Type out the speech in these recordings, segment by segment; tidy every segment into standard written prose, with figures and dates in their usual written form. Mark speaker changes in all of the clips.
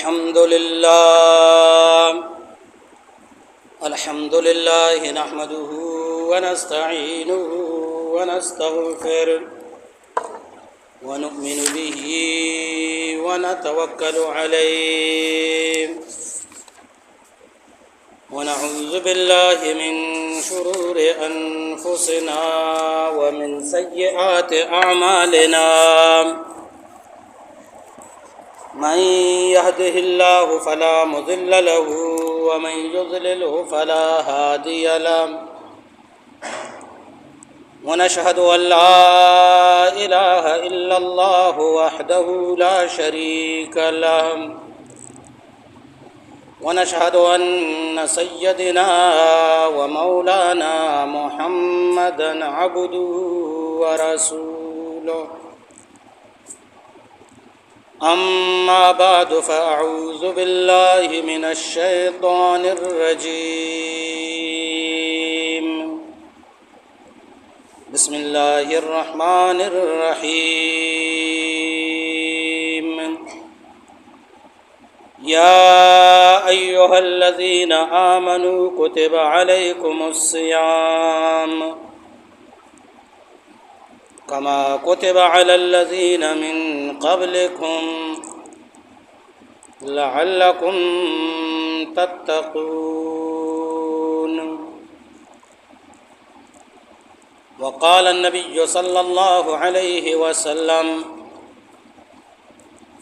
Speaker 1: الحمد لله نحمده ونستعينه ونستغفره ونؤمن به ونتوكل عليه ونعوذ بالله من شرور أنفسنا ومن سيئات أعمالنا من يهده الله فلا مضل له ومن يضلله فلا هادي له ونشهد أن لا إله إلا الله وحده لا شريك له ونشهد أن سيدنا ومولانا محمدًا عبده ورسوله أما بعد فأعوذ بالله من الشيطان الرجيم بسم الله الرحمن الرحيم يا أيها الذين آمنوا كتب عليكم الصيام كما كتب على الذين من قبلكم لعلكم تتقون وقال النبي صلى الله عليه وسلم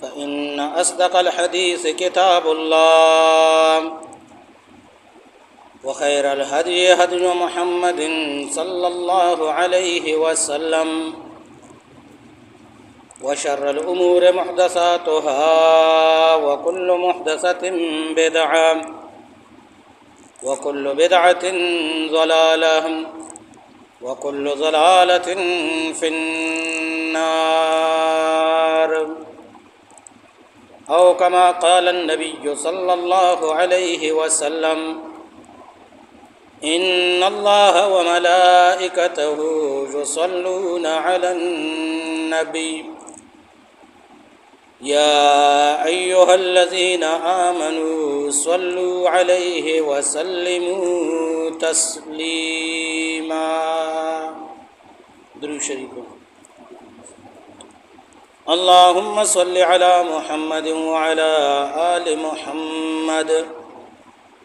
Speaker 1: فإن أصدق الحديث كتاب الله وخير الهدي هدي محمد صلى الله عليه وسلم وشر الأمور محدثاتها وكل محدثة بدعة وكل بدعة ضلالة وكل ضلالة في النار أو كما قال النبي صلى الله عليه وسلم إن الله وملائكته يصلون على النبي يا أيها الذين آمنوا صلوا عليه وسلموا تسليما درود شریف اللهم صل على محمد وعلى آل محمد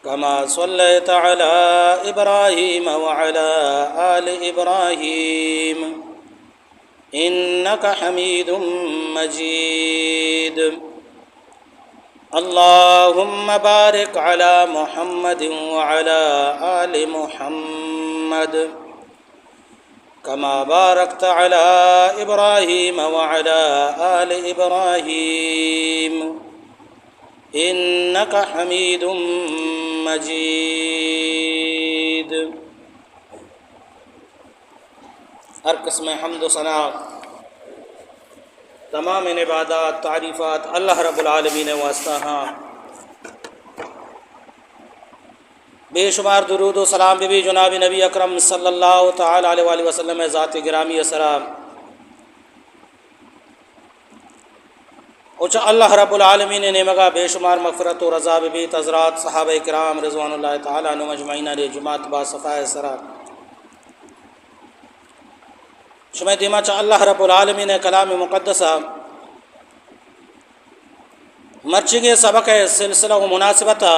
Speaker 1: كما صليت على إبراهيم وعلى آل إبراهيم إنك حميد مجيد اللهم بارك على محمد وعلى آل محمد كما باركت على إبراهيم وعلى آل إبراهيم إنك حميد مجيد ہر قسم حمد و ثنا تمام عبادات تعریفات اللہ رب العالمین واسطہ ہاں بے شمار درود و سلام بھی جناب نبی اکرم صلی اللہ تعالی علیہ وآلہ وسلم ذات گرامی اسلام اوچا اللہ رب العالمین نے مگا بے شمار مغفرت و رضا بھی حضرات صحابہ کرام رضوان اللہ تعالی عنہم اجمعین علیہ جماعت با صفائے سرا شمع دیما چا اللہ رب العالمین کلام مقدسہ مرچگے سبق سلسلہ و مناسبتہ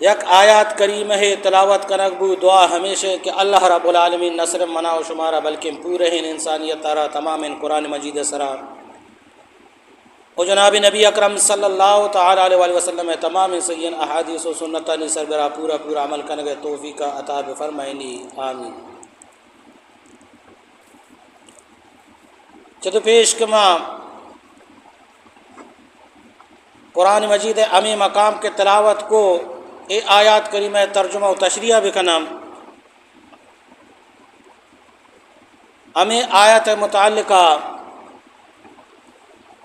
Speaker 1: یک آیات کریم ہے تلاوت کنک بو دعا ہمیشہ کہ اللہ رب العالمین نصر منا و شمارہ بلکہ پورے ہیں انسانیت تارا تمام قرآن مجید سرا و جناب نبی اکرم صلی اللہ تعالی علیہ وآلہ وسلم تمام سید احادیث و سنتانی سربراہ پورا عمل کرنے توفیق عطا فرمائنی آمین چتو پیش کما قرآن مجید امی مقام کے تلاوت کو اے آیات کریمہ ترجمہ و تشریح بکنم ہمیں آیت متعلقہ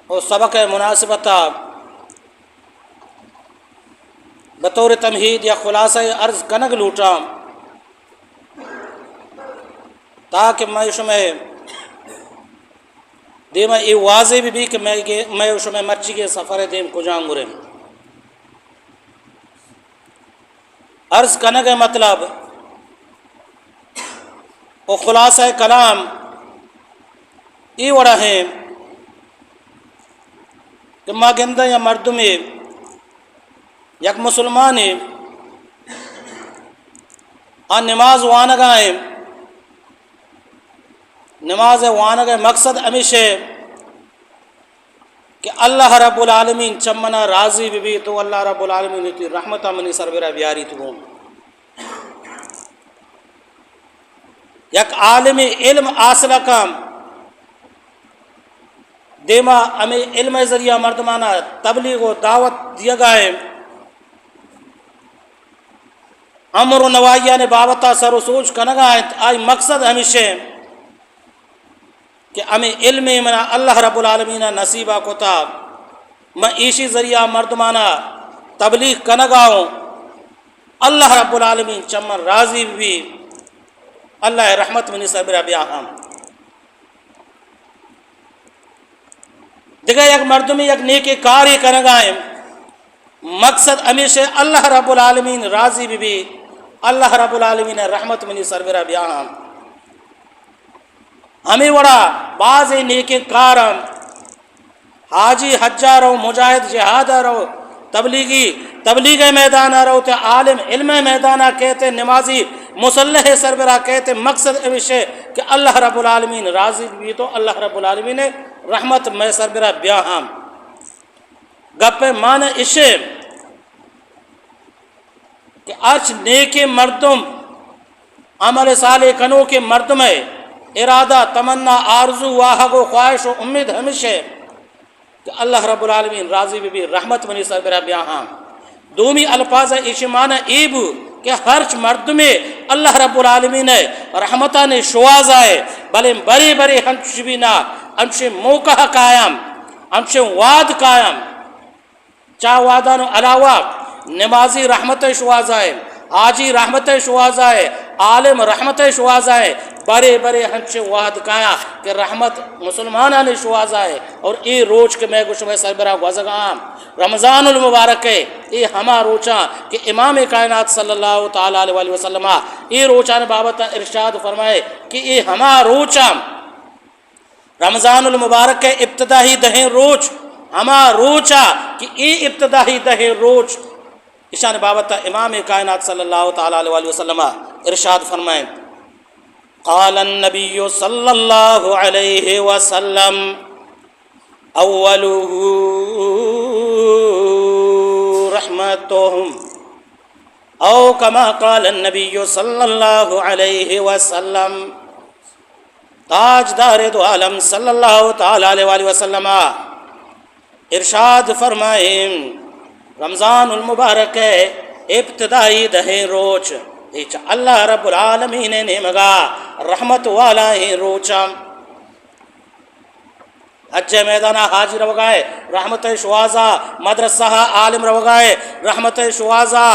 Speaker 1: اور سبق مناسبتہ بطور تمہید یا خلاصہ عرض کنگ لوٹا تاکہ میں شمع دیما یہ واضح بھی کہ میں اس میں مرچی کے سفر دیم کجام گرم عرض کرنے کا مطلب وہ خلاصہ کلام یہ وڑا ہے کہ ما گندہ یا مردم یک مسلمان آن نماز وانگائیں نماز وانگائیں مقصد ہمیشہ کہ اللہ رب العالمین چمنا راضی بھی تو اللہ رب العالمین تی رحمتہ منی سربرہ بیاری تو یک عالم علم حاصل کام دیما ہمیں علم ذریعہ مردمانہ تبلیغ و دعوت دیا گئے امر و نواحیہ نے بابتا سر و سوچ کنگا آئی مقصد ہمیشہ کہ ہمیں علم منا اللہ رب العالمین نصیبہ کو تا میں ایشی ذریعہ مردمانہ تبلیغ کنگاؤں اللہ رب العالمین چمن راضی بھی اللہ رحمت منی صبر بیاہم دیکھا یک مردمی یک نیکی کاری کنگائیں مقصد ہمیشہ اللہ رب العالمین راضی بھی اللہ رب العالمین رحمت منی سربرہ بیاہم ہمیں وڑا بعض نیکی کارم حاجی حجہ رہو مجاہد جہادہ رہو تبلیغ میدانہ رہو تے عالم علم میدانہ کہتے نمازی مسلح سربراہ کہتے مقصد ہمیشہ کہ اللہ رب العالمین راضی بھی تو اللہ رب العالمین رحمت میں سربراہ بیاہم گپ معنی اسے کہ آج نیک مردم عمل صالح کنو کے مردم ارادہ تمنا آرزو واہگ و خواہش و امید ہمیشہ کہ اللہ رب العالمین راضی بھی رحمت منی سربراہ بیاہم دومی الفاظ ایشمان ایب کہ ہرچ مرد میں اللہ رب العالمین رحمتہ نے شواز آئے بلے بڑے بڑے ہنچ بھی نہ ہنچ موقع قائم ہنچ وعد قائم چاہ وعدانو علاوہ نمازی رحمت شواز آئے حاجی رحمت شواز آئے عالم رحمت شواز آئے بڑے بڑے ہنچ وعد کایا کہ رحمت مسلمانہ نے شواز آئے اور ای روچ کے میں گوش میں سربراہ گوزگام رمضان المبارک ہے یہ ہما روچا کہ امام کائنات صلی اللہ تعالیٰ علیہ وسلم یہ روچا نے بابتا ارشاد فرمائے کہ یہ ہما روچا رمضان المبارک کے ابتدائی دہیں روچ ہما روچا کہ یہ ابتدائی دہیں روچ اشان بابتا امام کائنات صلی اللہ تعالیٰ علیہ وسلم ارشاد فرمائے قال النبی صلی اللہ علیہ وسلم اولہ رحمتهم او کما قال النبی صلی اللہ علیہ وسلم تاجدار دو عالم صلی اللہ تعالیٰ علیہ وسلم ارشاد فرمائیں رمضان المبارک ابتدائی دہیں روچ اللہ رب العالمین نے مگا رحمت والا ہی روچا حج میدانہ حاجی روگائے رحمت شوازہ مدرسہ عالم روگائے رحمت شوازہ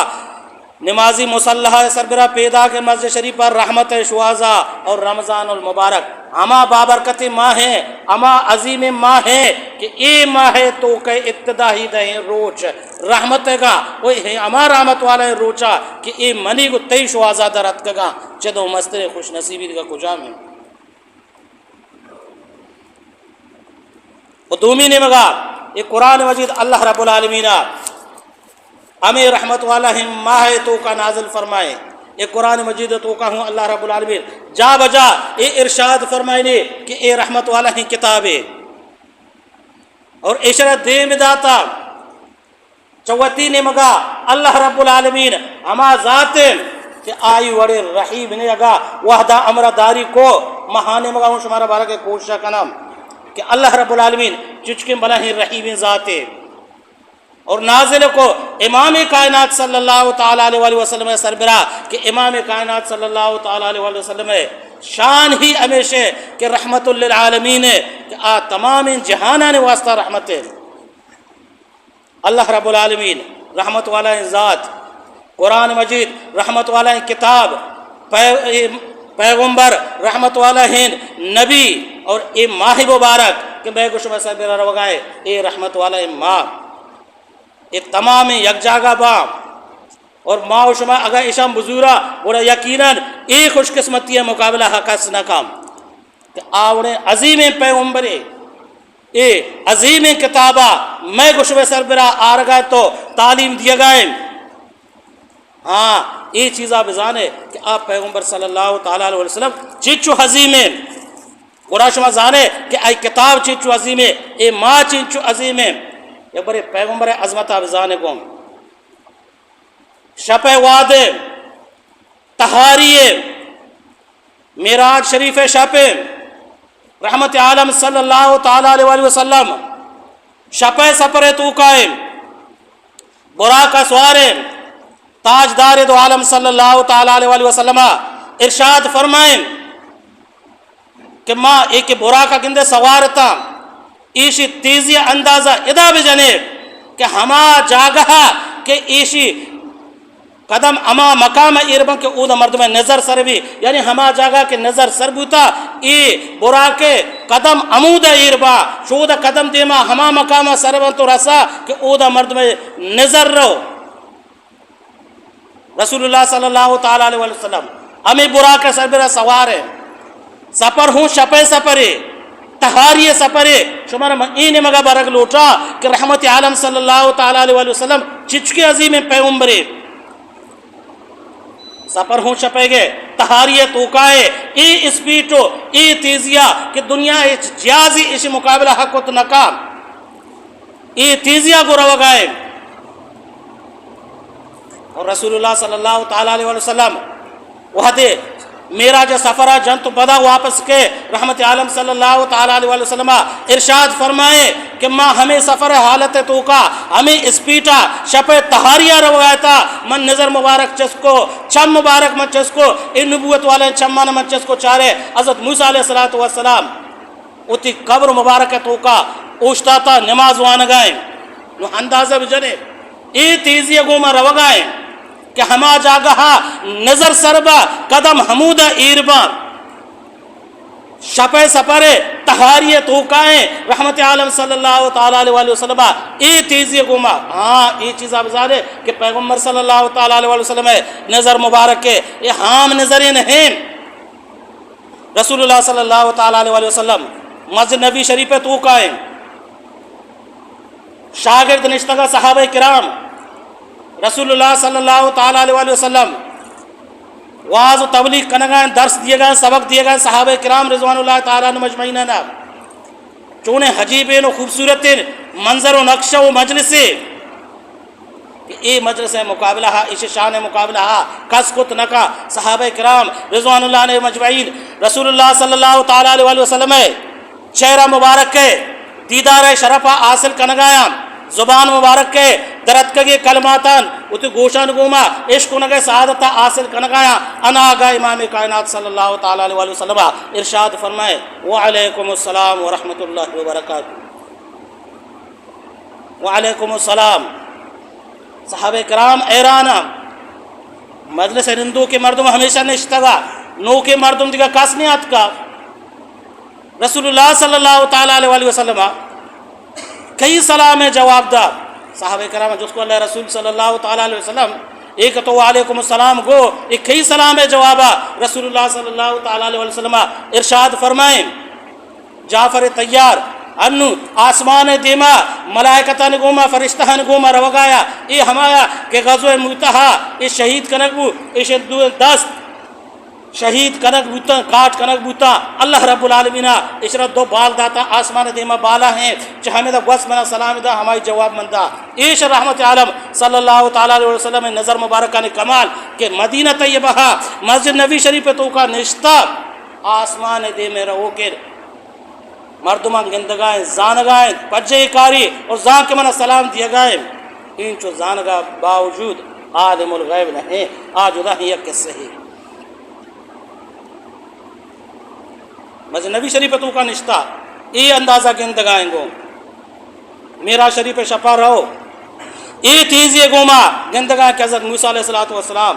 Speaker 1: نمازی مسلح سربراہ پیدا کے مسجد شریف پر رحمت شوازہ اور رمضان المبارک اما بابرکت ماہ ہیں اما عظیم ماہ ہیں کہ اے ماہ تو کہ ابتدائی دہیں روچ رحمت گا وہی اما رحمت والا روچا کہ اے منی کو تی شوازہ درت گا چدو مستر خوش نصیبی کا کجام ہے وہ دومی نے مگا یہ قرآن مجید اللہ رب العالمین ہمیں رحمت والا ہم ماہ تو کا نازل فرمائے یہ قرآن مجید تو کا ہوں اللہ رب العالمین جا بجا یہ ارشاد فرمائے کہ اے رحمت والا ہی کتاب ہے اور اشارت دے میں داتا چوتی نے مگا اللہ رب العالمین ہما ذات کہ آئی وڑے رحیم نے اگا وحدہ امرہ داری کو مہانے مگا ہوں شمارا بارہ کے کوشش کا نام کہ اللہ رب العالمین چچکے بلا ہی رحیم ذات ہے اور نازل کو امام کائنات صلی اللہ تعالیٰ علیہ وسلم سربراہ کہ امام کائنات صلی اللہ تعالیٰ علیہ وسلم شان ہی ہمیشہ کہ رحمت للعالمین ہے کہ تمام جہانہ نے واسطہ رحمت ہے اللہ رب العالمین رحمت والا ذات قرآن مجید رحمت والا کتاب پیغمبر رحمت والا نبی اور اے ماہ مبارک کہ میں گوش میں سر بیرا روگائے اے رحمت والا ماں اے تمام یک جاگہ با اور ماں و شما اگر اشام بزورا بولا یقیناً اے خوش قسمتی ہے مقابلہ حق اس ناکام کہ آوڑے عظیم پیغمبرے اے عظیم کتابہ میں گوش میں سر بیرا آرگائے تو تعلیم دیا گئے ہاں یہ چیزہ بزانے کہ آپ پیغمبر صلی اللہ تعالیٰ علیہ وسلم چیچو حظیم ہے گوڑا شما زانے کہ آئی کتاب چیچو عظیم ہے اے ماں چیچو عظیم ہے یہ بڑے پیغمبر عظمتہ بزانے کو شپ واد تہاری معراج شریف شپ رحمت عالم صلی اللہ تعالیٰ علیہ وسلم شپ سپر تو قائم برا کا سوارے تاجدار دو عالم صلی اللہ تعالیٰ علیہ وسلم ارشاد فرمائیں کہ ماں ایک برا کا گندے سوارتا ایشی تیزی اندازہ ادا بھی جانے کہ ہما جاگہ کہ ایشی قدم اما مقام اربن کے اود مرد میں نظر سر بھی یعنی ہما جاگہ کے نظر سر بوتا ای برا کے قدم عمود اربا شود قدم دیما ہما مقام سربن تو رسا کہ اود مرد میں نظر رو رسول اللہ صلی اللہ تعالیٰ علیہ وسلم ہمیں برا کے سربراہ سوار ہے سپر ہوں شپے سپرے تہاری سپرے شمار این مگا برگ لوٹا کہ رحمت عالم صلی اللہ تعالیٰ علیہ وسلم چچکے عظیم پیغمبرے سپر ہوں شپے گے تہاری توکائے ای اسپیٹو ای تیزیا کہ دنیا جیازی اسی مقابلہ حق و ناکام ای تیزیا کو روگائے اور رسول اللہ صلی اللہ تعالیٰ علیہ وسلم وحدے معراج سفرہ جنت بدا واپس کے رحمت عالم صلی اللہ تعالیٰ علیہ وسلم ارشاد فرمائے کہ ماں ہمیں سفر حالت تو کا ہمیں اسپیٹا شپ تہاریہ روایتا من نظر مبارک چسکو چم مبارک من چسکو ان نبوت والے چمان من چسکو چارے حضرت موسیٰ علیہ السلام اتی قبر مبارک تو کا اوشتا تا نماز وانگائیں نو اندازہ بجنے ای تیزی گوما روگائیں کہ ہما جاگہا نظر سربا قدم حمودہ ایربا شپے سپرے تہاری توکائیں رحمت عالم صلی اللہ تعالیٰ علیہ وسلم ای تیزی گما ہاں ای چیز آپ زادے کہ پیغمبر صلی اللہ تعالیٰ علیہ وسلم نظر مبارک کے یہ ہام نظریں نہیں رسول اللہ صلی اللہ تعالیٰ علیہ وسلم مسجد نبی شریف توکائیں شاگرد نشتگا صحابہ کرام رسول اللہ صلی اللہ تعالیٰ علیہ وسلم واز و تبلیغ کنگائیں درس دیے گئے سبق دیے گئے صحابہ کرام رضوان اللہ تعالیٰ مجمعین چونے حجیبین و خوبصورت منظر و نقشہ و مجلس کہ اے مجلس مقابلہ اس شان مقابلہ کس کت نکا صحابہ کرام رضوان اللہ مجمعین رسول اللہ صلی اللہ تعالیٰ علیہ وسلم چہرہ مبارک کے دیدار شرفہ حاصل کنگایا زبان مبارک کے درد کے کلماتان اتی گوشان گوما عشق نگے سعادتا حاصل کنگایا انا آگا امام کائنات صلی اللہ تعالیٰ علیہ وسلم ارشاد فرمائے وعلیکم السلام ورحمت اللہ وبرکاتہ وعلیکم السلام صحابہ کرام ایرانا مجلس رندو کے مردم ہمیشہ نشتگا نو کے مردم دیگا کاسنیات کا رسول اللہ صلی اللہ تعالیٰ علیہ وسلم کئی سلام جواب دا صحابہ کرام جس کو اللہ رسول صلی اللہ تعالیٰ علیہ وسلم ایک تو علیکم السلام گو ایک کئی سلام جوابا رسول اللہ صلی اللہ تعالیٰ علیہ وسلم ارشاد فرمائیں جعفر تیار انو آسمان دیما ملائکتہ نگوما فرشتہ نگوما روگایا ای ہمایا کہ غزوہ موتہا ای شہید کنگو ای دست شہید کنک بوتا کاٹ کنک بوتا اللہ رب العالمین اشرت دو بال داتا آسمان دیما بالا ہیں چہمیں دا گوس منا سلام دا ہماری جواب مندہ ایش رحمت عالم صلی اللہ تعالیٰ علیہ وسلم نظر مبارکہ نے کمال کہ مدینہ طیبہ مسجد نبی شریف تو کا نشتہ آسمان دیمے رہو کر مردمان گندگائیں زانگائیں پجے کاری اور زان کے منا سلام دیا گائیں انچو زانگا باوجود عالم الغیب نہیں آج ادا ہی یک صحیح مسجد نبی شریف تو کا نشتہ ای اندازہ گندگائیں گو میرا شریف شپا رہو ای تیزی گوما گندگائیں کہ حضرت موسیٰ علیہ السلام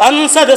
Speaker 1: 500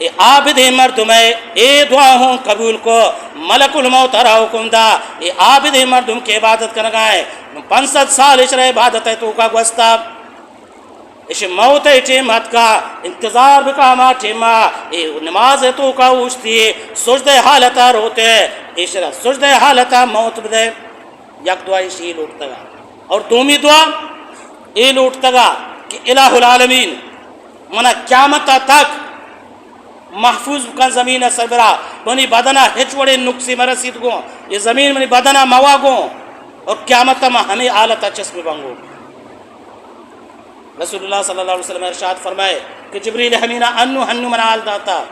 Speaker 1: اے عابد مردم ہے اے دعا ہوں قبول کو ملک الموت را حکم دا اے عابد مردم کی عبادت کرنا ہے 500 سال اشرا عبادت ہے تو کا گوستا اس موت ہے ٹیمت کا انتظار بکا ما ٹیما اے نماز ہے تو کا اوشتی سجدہ حالتا روتے اشرا سجدہ حالتا موت بدے یک دعا اسی لوٹتا گا اور دومی دعا اے لوٹتا گا کہ الہ العالمین منا قیامت تک محفوظ کا زمین سربراہ منی بدنا ہچ وڑے نقصی مرسید گو یہ زمین منی بدنا موا گو اور قیامت میں ہمیں آلتا چسپ بنگو رسول اللہ صلی اللہ علیہ وسلم ارشاد فرمائے کہ جبریل ہمینہ انو ہنو من آل داتا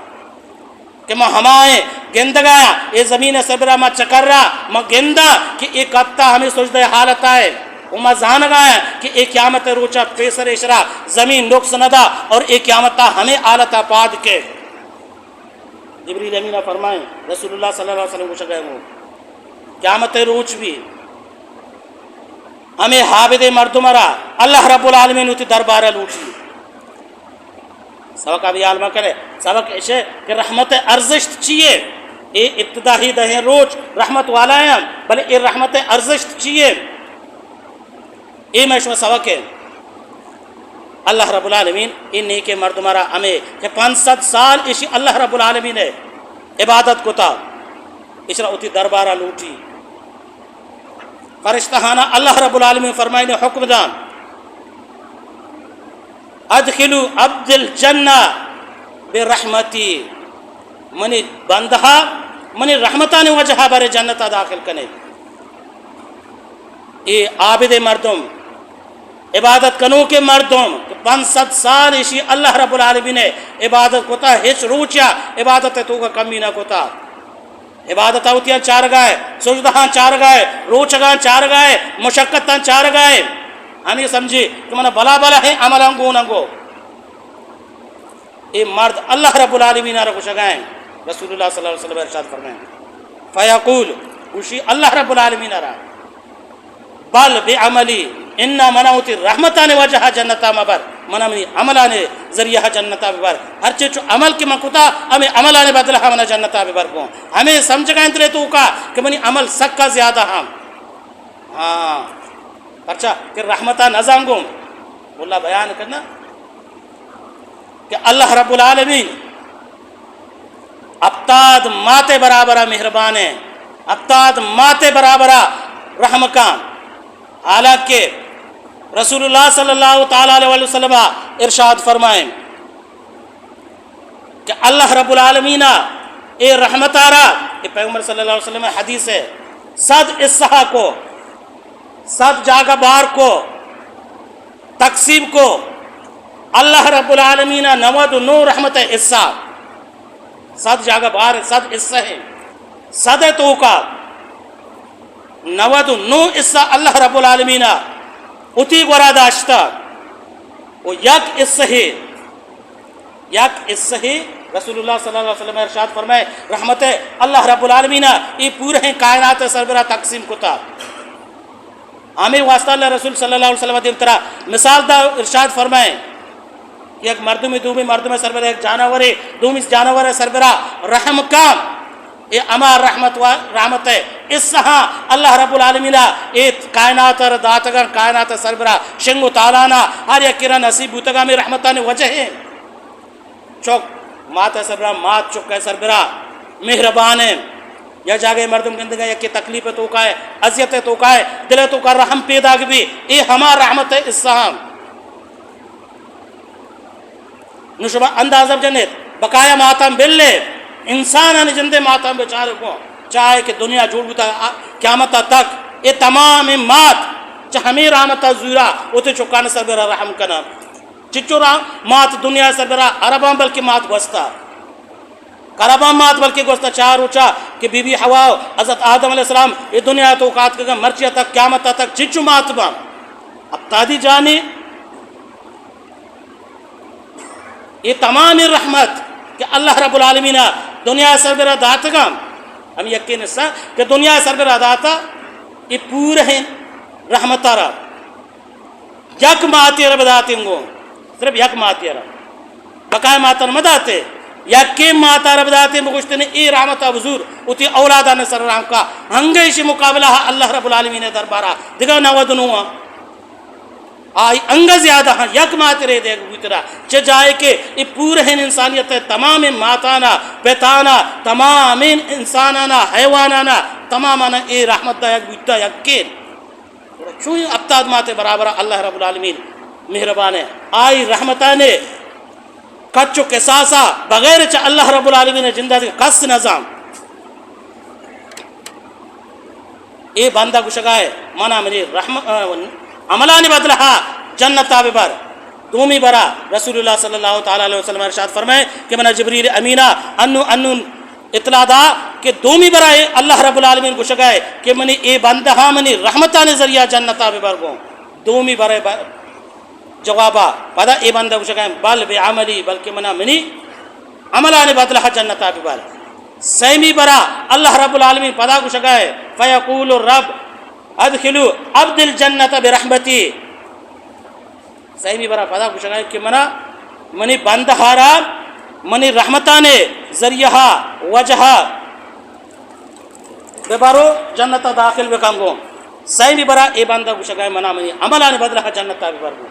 Speaker 1: کہ میں ہمائیں گند گایا یہ زمین سربراہ میں چکر رہا میں گندہ کہ ایک کتا ہمیں سجدہ حالت آئے وما زان گایا کہ ایک قیامت روچا پیسر اشرا زمین نقص ندا اور ایک قیامت ہمیں آلتا پاد کے جبریل امینہ فرمائیں رسول اللہ صلی اللہ علیہ وسلم کو شگئے ہوں قیامت روچ بھی ہمیں حابد مردمرا اللہ رب العالمین ہوتی دربارہ لوٹی سبق ابھی عالمہ کرے سبق ایسے کہ رحمت ارزشت چیئے اے ابتدائی دہیں روچ رحمت والا ہیں بلے اے رحمت ارزشت چیئے اے میں شما سبق ہے اللہ رب العالمین ان نیک مردمرا ہمیں کہ 500 سال اسی اللہ رب العالمین ہے عبادت کو تا اشرا ہوتی دربارہ لوٹی فرشتہانہ اللہ رب العالمین فرمائے حکم دان ادخلو عبد الجنہ برحمتی منی بندہا منی رحمتان وجہا بر جنتا داخل کنے اے عابد مردم عبادت کنو کے مردم 500 سال اسی اللہ رب العالمین عبادت کو تا ہچ روچیا عبادت تو کا کمی نہ کو تا عبادت ہوتیاں چار گائے سجدہاں چار گائے روچگاں چار گائے مشقتاں چار گائے ہم یہ سمجھے کہ منہ بلا بلا ہے عملاں گو نگو اے مرد اللہ رب العالمین رکھو شگائیں رسول اللہ صلی اللہ علیہ وسلم ارشاد فرمائیں فیقول خوشی اللہ رب العالمین را بل بعملی انا منعوتی رحمتان وجہ جنتا مبر منا منی عملانے ذریعہ جنتا ببر ہر چیز عمل کی مکتا ہمیں عملانے بدلہ منا جنتا ببر کو ہمیں سمجھ گئے انترے تو کا کہ منی عمل سکا زیادہ ہم ہاں اچھا کہ رحمتہ نظام گو اللہ بیان کرنا کہ اللہ رب العالمین ابتاد ماتے برابرہ مہربان ہیں ابتاد ماتے برابرہ رحمکان حالانکہ رسول اللہ صلی اللہ تعالیٰ علیہ وسلم ارشاد فرمائیں کہ اللہ رب العالمین اے رحمت آرہ یہ پیغمبر صلی اللہ علیہ وسلم حدیث ہے 100 اسحا کو 100 جاگہ بار کو تقسیم کو اللہ رب العالمین 99 رحمت اسحا 100 جاگہ بار 100 اسحا ہے 100 تو کا 99 اسحا اللہ رب العالمین اتی گورا داشتا وہ یک اس سے رسول اللہ صلی اللہ علیہ وسلم ارشاد فرمائے رحمت اللہ رب العالمین یہ پورے ہیں کائنات سربراہ تقسیم کو تا ہمیں واسطہ اللہ رسول صلی اللہ علیہ وسلم دیو طرح مثال دا ارشاد فرمائے کہ ایک مردم دومی مردم سربراہ ایک جانور ہے دومی جانور سربراہ رحم کام یہ اما رحمت ہے اس سہاں اللہ رب العالمین یہ کائنات داتگان کائنات سربراہ شنگو تالانا ہر یک کرا نصیب بوتگا میں رحمتان وجہ ہے چوک مات سربراہ مات چک ہے سربراہ مہربان ہے یا جاگے مردم گندگا یا کی تکلیف تو کا ہے عذیت تو کا ہے دل تو کا رحم پیدا بھی یہ ہمارا رحمت ہے اس سہاں نشبہ اندازہ جنت بقایا ماتم بلے انسان نے جندے ماتم بیچارے کو چاہے کہ دنیا جوڑ بتا قیامت تک یہ تمام مات چاہ ہمیں رحمت زورا اوتے چکانے سربراہ رحم کنا چچو مات دنیا سربراہ عربان بلکہ مات گوستا کربان مات بلکہ گوستا چار اوچا کہ بی بی حوا حضرت آدم علیہ السلام یہ دنیا تو قات کر مرچیا تک قیامت تک چچو مات با اب تادی جانی یہ تمام رحمت کہ اللہ رب العالمین دنیا سربراہ داتگام ہم یقین اس کہ دنیا سربراہ داتا یہ پورے ہیں رحمت را یک ماتی رب داتیں گو صرف یک ماتی رب بقائے ماتن مداتے یا کہ ماتا رب داتے مگشتنے ای رحمت بزور اتی اولادان سر رحم کا ہنگیش مقابلہ اللہ رب العالمین دربارہ دیگا نودنوا آئی انگا زیادہ ہاں یک ماترے دے گوترا چھ جائے کہ ای پورے ہیں انسانیت تمام ماتانا پیتانا تمام انسانانا حیوانانا تمامانا ای رحمت دا یک گوتا یک کین چوئی ابتاد ماتے برابر اللہ رب العالمین مہربان ہے آئی رحمتانے کچو قصاصا بغیر چا اللہ رب العالمین جندہ دے قص نظام اے بندہ گشگائے مانا منی عملانی بدلہا جنتا ببر دومی برا رسول اللہ صلی اللہ تعالی علیہ وسلم ارشاد فرمائے کہ منا جبریل امینہ انو اطلاع دا کہ دومی برا اللہ رب العالمین گشگائے کہ منی اے بندہ منی رحمتانی ذریعہ جنتا ببر گو دومی برا جوابا پدا اے بندہ گشگائے بل بے عملی بلکہ منا منی عملانی بدلہا جنتا ببر سیمی برا اللہ رب العالمین پدا گشگائے فیقول الرب ادخلو عبد الجنت برحمتی سیمی برا پدا گشگائے کہ منی بندہارا منی رحمتانے ذریعہ وجہا ببارو جنتا داخل بکنگو سیمی برا اے بندہ گشگائے منا منی عملانی بدلہا جنتا ببرگو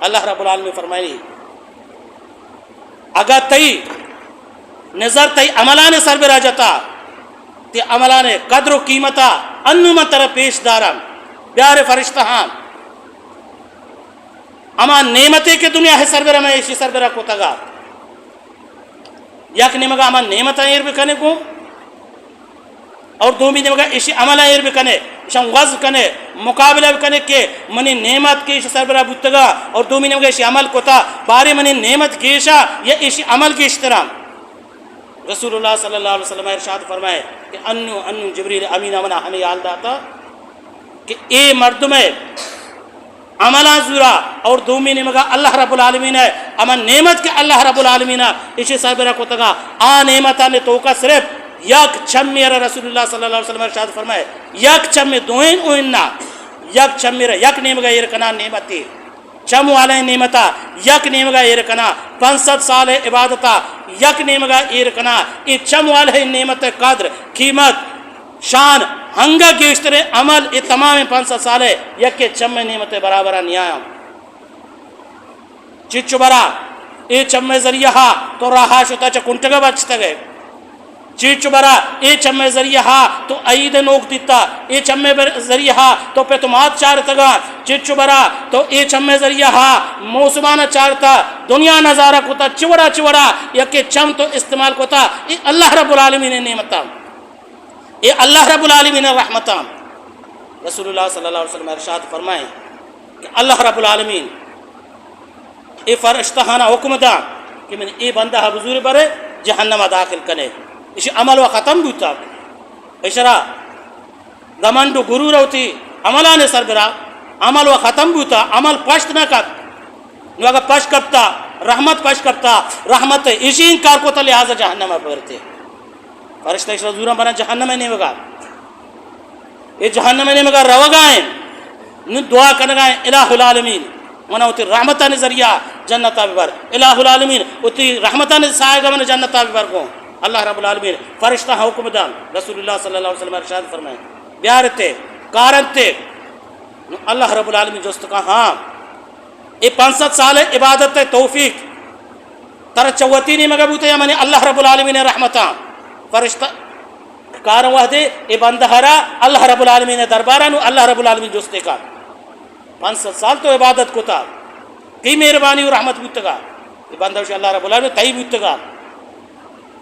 Speaker 1: اللہ رب العالمین فرمائنی اگر تی نظر تی عملانے سر برا جتا تی عملانے قدر و قیمتا انو من طرح پیش دارم بیار فرشتہ ہاں اما نعمتے کے دنیا ہے سر برا میں اسی سر برا کو تگا یک نمگا اما نعمتا ایر بکنے کو اور دومی نمگا اسی عملہ ایر بکنے شان غض کنے مقابلہ کنے کہ منی نعمت کی سر برا بتگا اور دومی نمگا اسی عمل کو تا بارے منی نعمت گیشا یا اسی عمل کی اشترام رسول اللہ صلی اللہ علیہ وسلم ارشاد فرمائے کہ انو جبریل امینہ منا ہمیں یاد داتا کہ اے مردم ہے عملہ زورا اور دومی نمگا اللہ رب العالمین ہے اما نعمت کے اللہ رب العالمین ہے اسی سر برا کو تگا نعمتہ نے توکا صرف یک چمی رسول اللہ صلی اللہ علیہ وسلم ارشاد فرمائے یک چمی دوئن اوئننا یک چمی یک نیمگا ایرکنا نعمتی چمو علیہ نعمتا یک نیمگا ایرکنا 500 سال عبادتا یک نیمگا ایرکنا ای چمو علیہ نعمت قدر قیمت شان ہنگا گیشتر عمل ای تمام 500 سال یک کے چمی نعمت برابرہ نیایا چچو برا ای چمی ذریعہ تو رہا شتا چا کنٹگا بچتا گئے چیچ برا اے چمے ذریعہ تو عید نوک دیتا اے چمے ذریعہ تو پہ تمہات چارتا چیچ برا تو اے چمے ذریعہ موسمانہ چارتا دنیا نظارہ کتا چوڑا یا کہ چم تو استعمال کتا اے اللہ رب العالمین نعمتا اے اللہ رب العالمین رحمتا رسول اللہ صلی اللہ علیہ وسلم ارشاد فرمائیں کہ اللہ رب العالمین اے فرشتہانا حکم دا کہ میں اے بندہ بزور برے جہنم داخل کنے اسی عمل و ختم بوتا اشرا گمنڈو گرور ہوتی عملانے سر برا عمل و ختم بوتا عمل پشت نہ کت نو اگر پشت کرتا رحمت پشت کرتا رحمت اسی انکار کو تا لہذا جہنم برتے فرشتہ اشرا زورا بنا جہنم نہیں مگا یہ جہنم نہیں مگا روگائیں نو دعا کرنگائیں الہ العالمین ونا ہوتی رحمتان ذریعہ جنتا ببر الہ العالمین ہوتی رحمتان سائے گا من جنتا ببر کو اللہ رب العالمین فرشتہ حکم دان رسول اللہ صلی اللہ علیہ وسلم ارشاد فرمائے بیارتے کارنتے اللہ رب العالمین جوست کا ہاں یہ 500 سال عبادت توفیق تر چوتینی مگبوتے یا منی اللہ رب العالمین رحمتاں فرشتہ کارن وحدے یہ بندہرا اللہ رب العالمین دربارہ نو اللہ رب العالمین جوستے کا 500 سال تو عبادت کو تا کی مہربانی و رحمت بوتگا یہ بندہ اللہ رب العالمین تئی بوتگا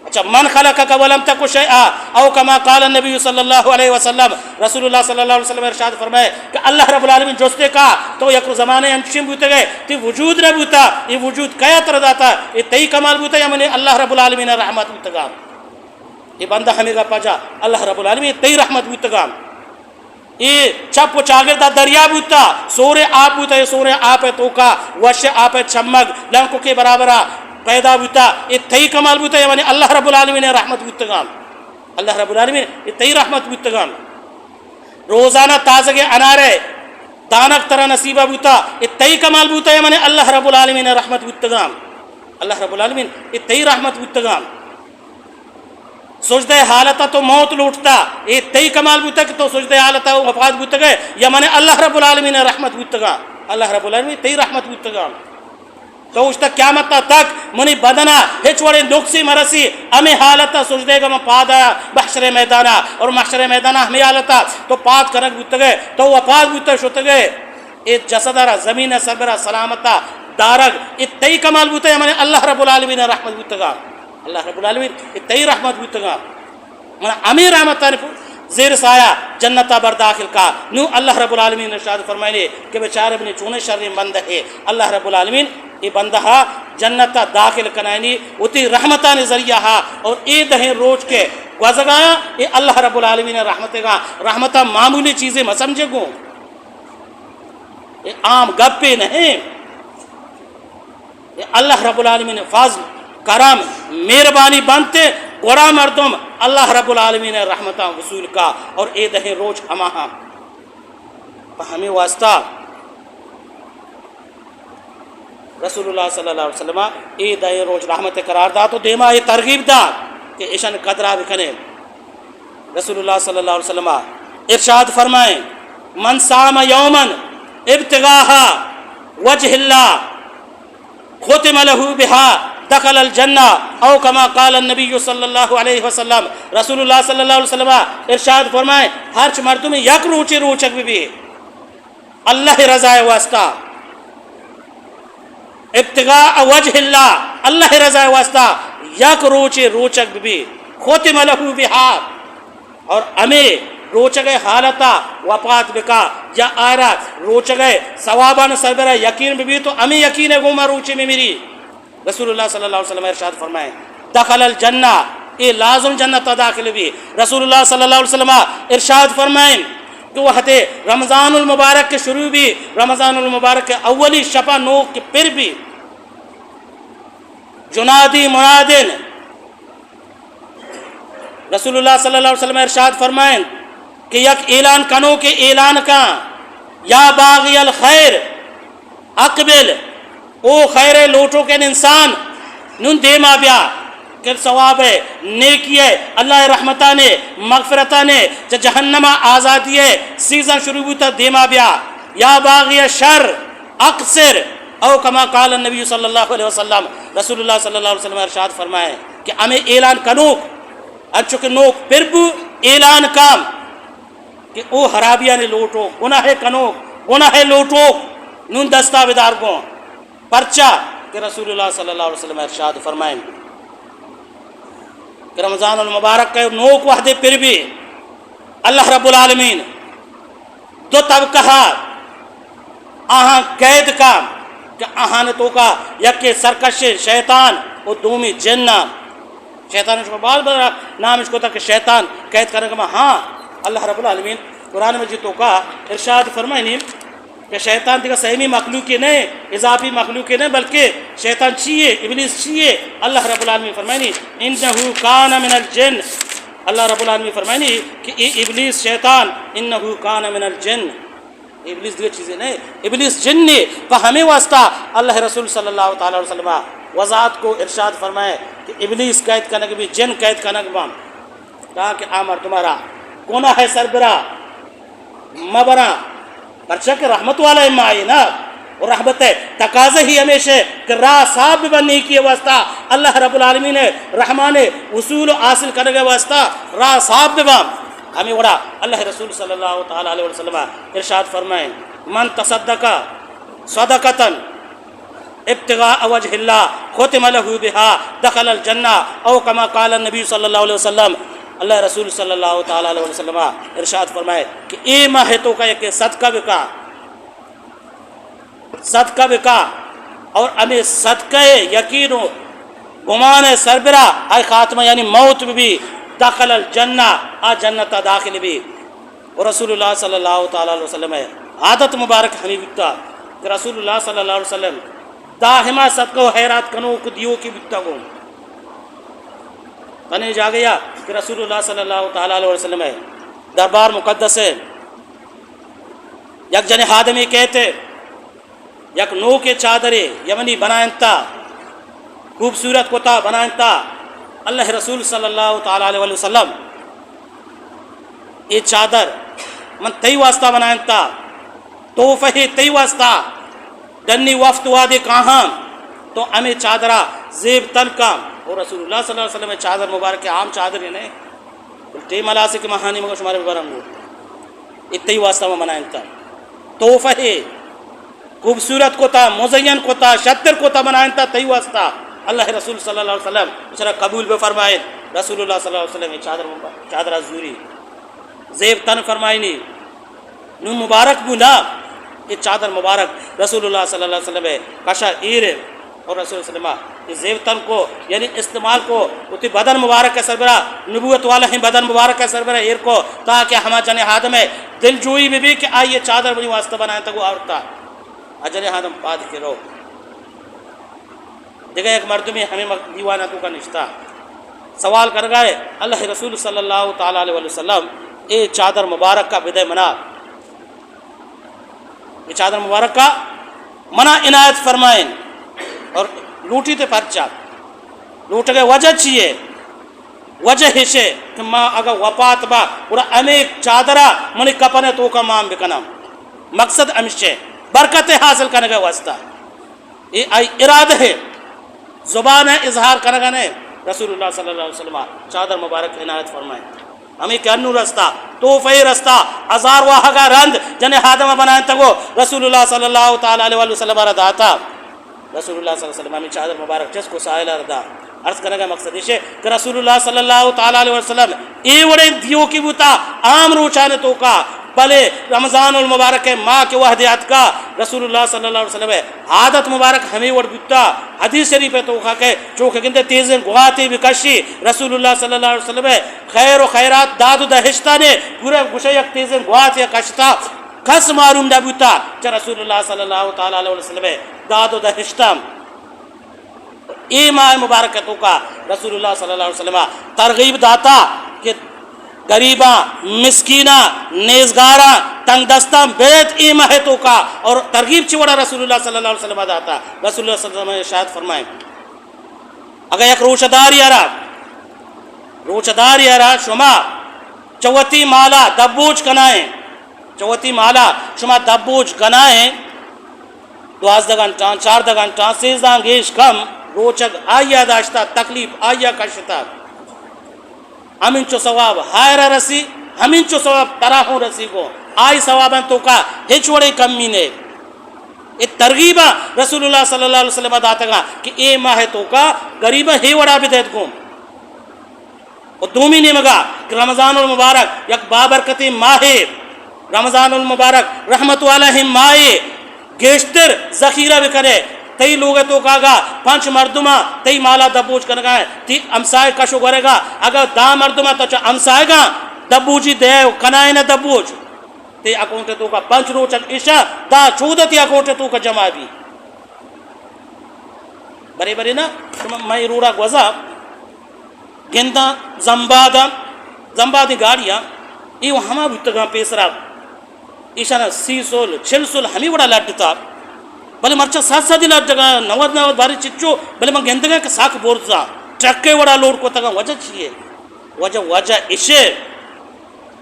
Speaker 1: اچھا من خلقک ولم تک شیئا او کما قال النبی صلی اللہ علیہ وسلم رسول اللہ صلی اللہ علیہ وسلم ارشاد فرمائے کہ اللہ رب العالمین جوستے کا تو یک زمانے انچیم بوتے گئے تی وجود نہ بوتا یہ وجود کیا ترد آتا یہ تئی کمال بوتا یا منی اللہ رب العالمین رحمت بوتگا یہ بندہ ہمیں گا پاجا اللہ رب العالمین تئی رحمت بوتگا یہ چپ و چاگردہ دریا بوتا سورے آپ بوتا یہ سورے آپ ہے توکا وش آپ ہے چمگ لنکو کے برابرہ پیدا بوتا یہ تئی کمال بوتا ہے یعنی اللہ رب العالمین رحمت بوتگام اللہ رب العالمین یہ تئی رحمت بوتگام روزانہ تازگ انارے دانک طرح نصیبہ بوتا یہ تئی کمال بوتا ہے یعنی اللہ رب العالمین رحمت بوتگام اللہ رب العالمین یہ تئی رحمت بودتگام سجدہ حالتا تو موت لوٹتا یہ تئی کمال بودتا کہ تو سجدہ حالتا وفات بودتگا یا من اللہ رب العالمین رحمت بودتگا اللہ رب العالمین تئی رحمت بودتگام تو اس تک قیامت تک منی بدنا ہچ وڑے نقصی مرسی ہمیں حالتا سجدے گا پادا بحشر میدانا اور محشر میدانا ہمیں حالتا تو پاد کرک بودتگا تو وفات بودتا شتگا یہ جسدارا زمین سربرا سلامتا دارگ یہ تئی کمال بودتا یا من اللہ رب العالمین رحمت بودتگا اللہ رب العالمین اتنی رحمت بودتگا امیر رحمتان زیر سایہ جنتا بر داخل کا نو اللہ رب العالمین نے ارشاد فرمائے کہ بیچارے بنی چونے شر بندہ ہے اللہ رب العالمین یہ بندہ جنتا داخل کنائنی اتی رحمتان ذریعہ اور اے دہیں روچ کے گوزگایا یہ اللہ رب العالمین رحمت گا رحمتہ معمولی چیزیں میں سمجھے گو یہ عام گپے نہیں یہ اللہ رب العالمین فضل کرم مہربانی بنتے گورا مردم اللہ رب العالمین رحمتہ وصول کا اور اے دہیں روچ ہماہا ہمیں واسطہ رسول اللہ صلی اللہ علیہ وسلم اے دہیں روچ رحمت قرار دا تو دیما یہ ترغیب دا کہ اشان قدرہ بکنے رسول اللہ صلی اللہ علیہ وسلم ارشاد فرمائیں من صام یومن ابتغاہا وجہ اللہ ختم لہو بہا دخل الجنہ او کما قال النبی صلی اللہ علیہ وسلم رسول اللہ صلی اللہ علیہ وسلم ارشاد فرمائے ہرچ مردوں میں یک روچے روچک بھی اللہ رضا واسطہ ابتغاء وجہ اللہ اللہ رضا واسطہ یک روچے روچک بھی ختم لہو بہا اور ہمیں روچگے حالتا وفات بکا یا آرہ روچگے ثوابان سربرہ یقین بھی تو ہمیں یقین ہے گوما روچے میں میری رسول اللہ صلی اللہ علیہ وسلم ارشاد فرمائے دخل الجنہ اے لازم جنت داخل بھی رسول اللہ صلی اللہ علیہ وسلم ارشاد فرمائے کہ وہ رمضان المبارک کے شروع بھی رمضان المبارک کے اولی شپا نوک کے پھر بھی جنادی منادن رسول اللہ صلی اللہ علیہ وسلم ارشاد فرمائیں کہ یک اعلان کنو کے اعلان کا یا باغی الخیر اقبل او خیر لوٹو کے انسان نون دیما بیا کہ ثواب ہے نیکی ہے اللہ رحمتہ نے مغفرتہ نے جہنمہ آزادی ہے سیزن شروع ہوتا دیما بیا یا باغی شر اقصر او کما قال النبی صلی اللہ علیہ وسلم رسول اللہ صلی اللہ علیہ وسلم ارشاد فرمائے کہ ہمیں اعلان کنوک اچھو کہ نوک پھر بھی اعلان کام کہ او حرابیہ نے لوٹو گناہ کنوک گناہ لوٹو نون دستا بدار کو پرچہ کہ رسول اللہ صلی اللہ علیہ وسلم ارشاد فرمائیں کہ رمضان المبارک کے نوک وحدے پھر بھی اللہ رب العالمین دو طبقہ آہاں قید کا کہ آہانتوں کا یک سرکش شیطان اور دومی جنہ شیطان اس کو بال بڑا نام اس کو تھا کہ شیطان قید کرنے کا ہاں اللہ رب العالمین قرآن مجید تو کا ارشاد فرمائیں کہ شیطان دیکھا سہمی مخلوقی نہیں اضافی مخلوقی نہیں بلکہ شیطان چیئے ابلیس چیئے اللہ رب العالمین فرمائنی انہو کان من الجن اللہ رب العالمین فرمائنی کہ ابلیس شیطان انہو کان من الجن ابلیس دیکھا چیزیں نہیں ابلیس جن نے ہمیں واسطہ اللہ رسول صلی اللہ تعالی علیہ وسلم وضاحت کو ارشاد فرمائے کہ ابلیس قید کرنے کے بھی جن قید کرنے کے بعد کہا کہ آمر تمہارا گناہ ہے سربراہ مبرا پرچہ کہ رحمت والا اما آئی نا اور رحمت ہے تقاضہ ہی ہمیشہ کہ راہ صاحب بھی بننے کی واسطہ اللہ رب العالمین رحمان اصول حاصل کرنے کے واسطہ راہ صاحب بھی بام ہمیں وڑا اللہ رسول صلی اللہ تعالی علیہ وسلم ارشاد فرمائیں من تصدقہ صدقتاً ابتغاء وجہ اللہ ختم لہو بہا دخل الجنہ او کما قال النبی صلی اللہ علیہ وسلم اللہ رسول صلی اللہ تعالی علیہ وسلم ارشاد فرمائے کہ اے ماہتوں کا ایک صدقہ بکا اور ہمیں صدقہ یقین و گمان سربراہ آئی خاتمہ یعنی موت بھی داخل الجنہ آ جنت داخل بھی اور رسول اللہ صلی اللہ تعالی علیہ وسلم عادت مبارک ہمیں بکتا کہ رسول اللہ صلی اللہ علیہ وسلم داہمہ صدقہ و حیرات کنو کو دیو کی بکتا گو تنے جا گیا کہ رسول اللہ صلی اللہ تعالی علیہ وسلم دربار مقدس ہے یک جن آدمی کہتے یک نو کے چادرے یمنی بنائنتا خوبصورت کوتا بنائتا اللہ رسول صلی اللہ تعالیٰ علیہ وسلم یہ چادر من تی واسطہ بنائتا توفہ تی واسطہ دنی وفت وادے کہاں تو ہمیں چادرہ زیب تن کام اور رسول اللہ صلی اللہ علیہ وسلم چادر مبارک عام چادر ہی نہیں ٹی ملاسک مہانی مگر شمارے برنگو اتنی واسطہ میں بنائتا توفہ خوبصورت کوتا مزین کوتا شتر کوتا بنائتا تی واسطہ اللہ رسول صلی اللہ علیہ وسلم بچارہ قبول بے فرمائے رسول اللہ صلی اللہ علیہ وسلم چادر زوری زیب تن فرمائنی نو مبارک بنا یہ چادر مبارک رسول اللہ صلی اللہ علیہ وسلم کشا ایر اور رسول اللہ علیہ وسلم یہ زیب تن کو یعنی استعمال کو اتی بدن مبارک کے سربراہ نبوت والا ہی بدن مبارک کے سربراہ ایر کو تاکہ ہما جن ہادم ہے دل جوئی بھی کہ آئیے چادر بنی واسطہ بنائیں تک وہ آورتا اجن ہادم پاد کے رو دیکھا ایک مردمی ہمیں دیوانہ تو کا نشتہ سوال کر گئے اللہ رسول صلی اللہ تعالیٰ علیہ وسلم اے چادر مبارک کا بدے منا یہ چادر مبارک کا منع عنایت فرمائیں اور لوٹی تے پرچا لوٹ گئے وجہ چیئے وجہ ہشے کہ ماں اگر وپات با پورا امیک چادرہ منی کپنے تو کا مام بکنام مقصد امشے برکت حاصل کرنے گئے واسطہ یہ آئی ارادہ ہے زبان اظہار کرنے گئے رسول اللہ صلی اللہ علیہ وسلم چادر مبارک عنایت فرمائیں ہمیں کہنو رستہ توفی رستہ ازار واہگا رند جنہیں حادمہ بنائیں تگو رسول اللہ صلی اللہ تعالیٰ علیہ وسلم رداتا رسول اللہ صلی اللہ علیہ وسلم ہمیں چادر مبارک جس کو سائلہ ردا عرض کرنے کا مقصد یہ کہ رسول اللہ صلی اللہ تعالیٰ علیہ وسلم ای وڑے دیو کی بوتا عام روچانے تو کا بلے رمضان المبارک ماں کے وحدیات کا رسول اللہ صلی اللہ علیہ وسلم عادت مبارک ہمیں وڑ بوتا حدیث شریف تو کا کہ چوکہ گندے تیزیں گواتی بکشی رسول اللہ صلی اللہ علیہ وسلم خیر و خیرات داد و دہشتہ نے پورے گشیق تیزیں گواتی کشتا کس معلوم نہ بوتا چا رسول اللہ صلی اللہ تعالیٰ علیہ وسلم داد و دہشتہ ای ماہ مبارکتوں کا رسول اللہ صلی اللہ علیہ وسلم ترغیب داتا کہ غریباں مسکینہ نیزگاراں تنگ دستاں بیت ای ماہتوں کا اور ترغیب چوڑا رسول اللہ صلی اللہ علیہ وسلم داتا رسول اللہ صلی اللہ علیہ وسلم شاید فرمائیں اگر یک روچداری ارا شما چوتی مالا دبوج کنائیں چوتی مالا شما دبوج کنائیں 12 گھنٹہ 14 گھنٹہ 13 گیش کم روچک آیا داشتا تکلیف آیا کشتا ہمیں چو ثواب ہائرہ رسی ہمیں چو ثواب تراہوں رسی کو آئی ثواباں تو کا ہچ وڑے کمی نے یہ ترغیبہ رسول اللہ صلی اللہ علیہ وسلم داتا گا کہ اے ماہ تو کا غریبہ ہی وڑا بھی دیت گوں اور دومی نے مگا کہ رمضان المبارک یک بابرکتی ماہ رمضان المبارک رحمت والا ماہ گیشتر ذخیرہ بھی کرے تی لوگ تو کہا 5 مردمہ تی مالا دبوج کرنا ہے تی امسائے کشو کرے گا اگر دا مردمہ تو امسائے گا دبوجی دے کنائے نہ دبوج تی اکونٹے تو کا 5 روچک عشاء دا 14 تی اکونٹے تو کا جمع بھی بری بری نا میں روڑا گوزا گندہ زمبادی گاڑیاں یہ ہما بھتگاں پیسرا عشاء نا 30 ہمیں بڑا لڑتا بلے مرچہ 7 لٹ جگہ 90 باری چچو بلے میں گندگا کہ ساکھ بورتا ٹرکے وڑا لوڈ کو تگا وجہ چیئے وجہ اشے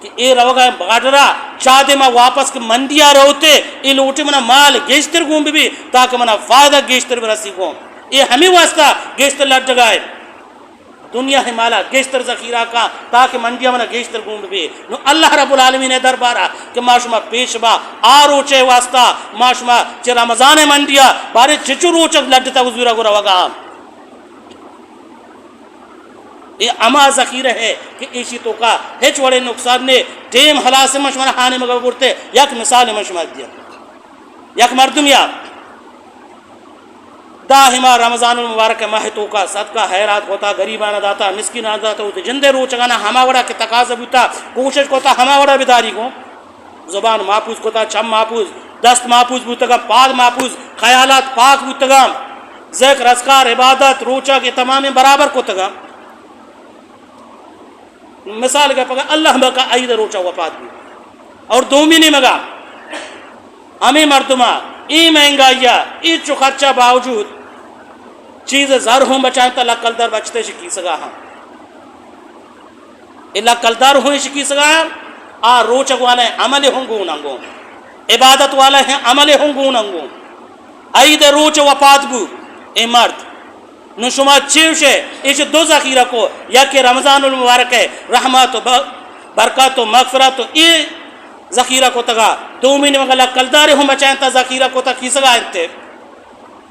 Speaker 1: کہ اے روگا بغاٹرا چاہتے میں واپس کہ مندیا رہوتے اے لوٹے منا مال گیشتر گون بھی تاکہ منا فائدہ گیشتر برسی گون اے ہمیں واسطہ گیشتر لٹ جگہ ہے دنیا ہے مالا گیشتر ذخیرہ کا تاکہ منڈیا منا گیشتر گون بھی نو اللہ رب العالمین دربارہ کہ ماشما پیش با آروچے واسطہ ماشما چھ رمضان منڈیا بارے چچو روچک لڑتا حضورہ گو روگا یہ اما ذخیرہ ہے کہ ایشی تو کا ہچ وڑے نقصان نے ٹیم حلا سے مشمار خانے مگر بورتے یک مثال مشمار دیا یک مردم یا داہما رمضان المبارک ماہ تو کا صدقہ خیرات ہوتا غریبانہ داتا مسکینانہ داتا ہوتے جندے روچگانا ہما وڑا کے تقاضا بوتا کوشش کوتا ہما وڑا بیداری کو زبان محفوظ کوتا چم محفوظ دست محفوظ بوتگا پاد محفوظ خیالات پاک بوتگا ذکر اذکار عبادت روچا کے تمام برابر کوتگا مثال کا پکا اللہ بکا عید روچا وفات بھی اور دومی نہیں مگا ہمیں مردمہ ای مہنگائیا ای چو خرچہ باوجود چیز زر ہوں بچائیں تو اللہ کلدر بچتے شکی سگا ہاں اللہ کلدر ہوئیں شکی سگا آ روچک والے عمل ہوں گون انگوں عبادت والے ہیں عمل ہوں گون انگوں عید روچ وفات بو اے مرد نو شما چیوشے ایش دو ذخیرہ کو یا کہ رمضان المبارک ہے رحمت و برکات و مغفرت و ای ذخیرہ کو تگا 2 مہینے میں اللہ کلدارے ہوں بچائیں تا ذخیرہ کو تا کی سگا انتے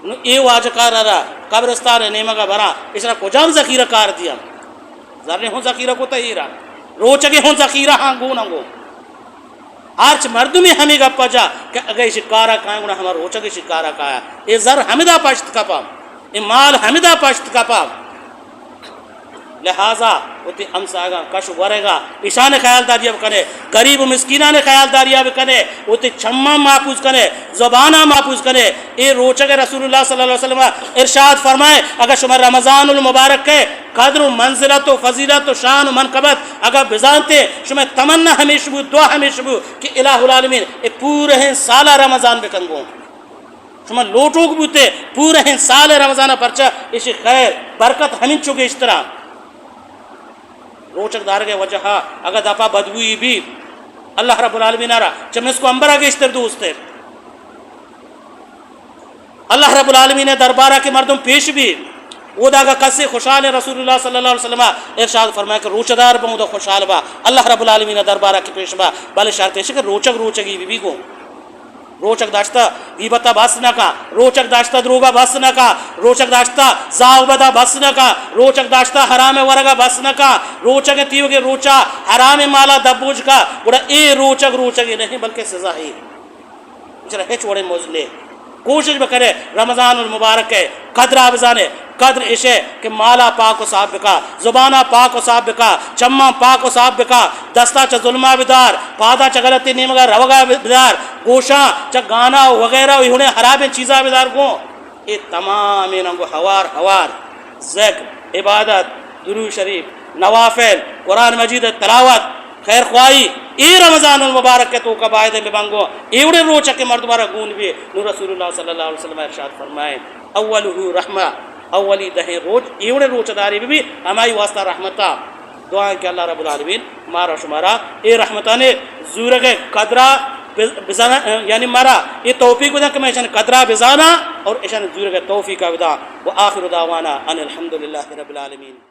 Speaker 1: نو اے واجکار رہا قبرستان نیمگا برا اس رہا کجام ذخیرہ کار دیا ذرے ہوں ذخیرہ کو تا ہی رہا روچگے ہوں ذخیرہ ہاں گون انگو آرچ مردم ہمیں گا پجا کہ اگر شکارہ کھائیں گونا ہمارا روچگے شکارہ کھایا اے ذر ہمدہ پشت کپا اے مال ہمدہ پشت کپا لہذا ہوتی ہم ساگا کش ورے گا ایشان خیال داریا بکنے غریب و مسکینہ نے خیال داریا بکنے ہوتی چھمہ محفوظ کنے زبانہ محفوظ کنے اے روچک رسول اللہ صلی اللہ علیہ وسلم ارشاد فرمائے اگر شما رمضان المبارک کے قدر و منزلت و فضیلت و شان و منقبت اگر بزانتے شما تمنا ہمیشہ بو دعا ہمیشہ بو کہ الہ العالمین اے پورے ہیں سالہ رمضان بکنگوں شما لوٹوک بوتے پورے ہیں سال رمضانہ پرچہ اسی خیر برکت ہمیں چکے اس طرح روچک دار کے وجہ اگر دفعہ بدبوئی بھی اللہ رب العالمین آرہا چمیں اس کو امبر آگے اشتر دوستے اللہ رب العالمین دربارہ کے مردم پیش بھی وہ داگا کسی خوشحال رسول اللہ صلی اللہ علیہ وسلم ارشاد فرمایا کہ روچ دار بہوں دا خوشحال با اللہ رب العالمین دربارہ کے پیش با بلے شرط ہے کہ روچگی بھی گو روچک داشتا غیبتا بس نہ کا روچک داشتا دروگا بس نہ کا روچک داشتا زاوبدا بس نہ کا روچک داشتا حرام ورگا بس نہ کا روچک تیو کے روچا حرام مالا دبوج کا بڑا اے روچک نہیں بلکہ سزا ہی جرا ہے چھوڑے موزلے کوشش بکرے رمضان المبارک ہے قدر آبزانے قدر عشے کہ مالا پاک و صاحب بکا زبانہ پاک و صاحب بکا چمہ پاک و صاحب بکا دستا چا ظلمہ بدار پادا چا غلطی نیمگا روگا بدار گوشاں چا گانا وغیرہ انہیں حراب چیزاں بدار گوں یہ تمام انہوں ہوار ذکر عبادت درود شریف نوافل قرآن مجید تلاوت خیر خواہی ای رمضان المبارک کے تو کا باعد ببنگو ایوڑے روچہ کے مردمارا گون بھی نور رسول اللہ صلی اللہ علیہ وسلم ارشاد فرمائے اولہو رحمہ اولی دہیں روچ ایوڑے روچہ داری بھی ہماری واسطہ رحمتہ دعائیں کہ اللہ رب العالمین مارا شمارا اے رحمتہ نے زورگ قدرہ بزانا یعنی مارا یہ توفیق بدا کہ میں اشان قدرہ بزانا اور اشان زورگ توفیق بدا وآخر دعوانا ان الحمدللہ رب العالمین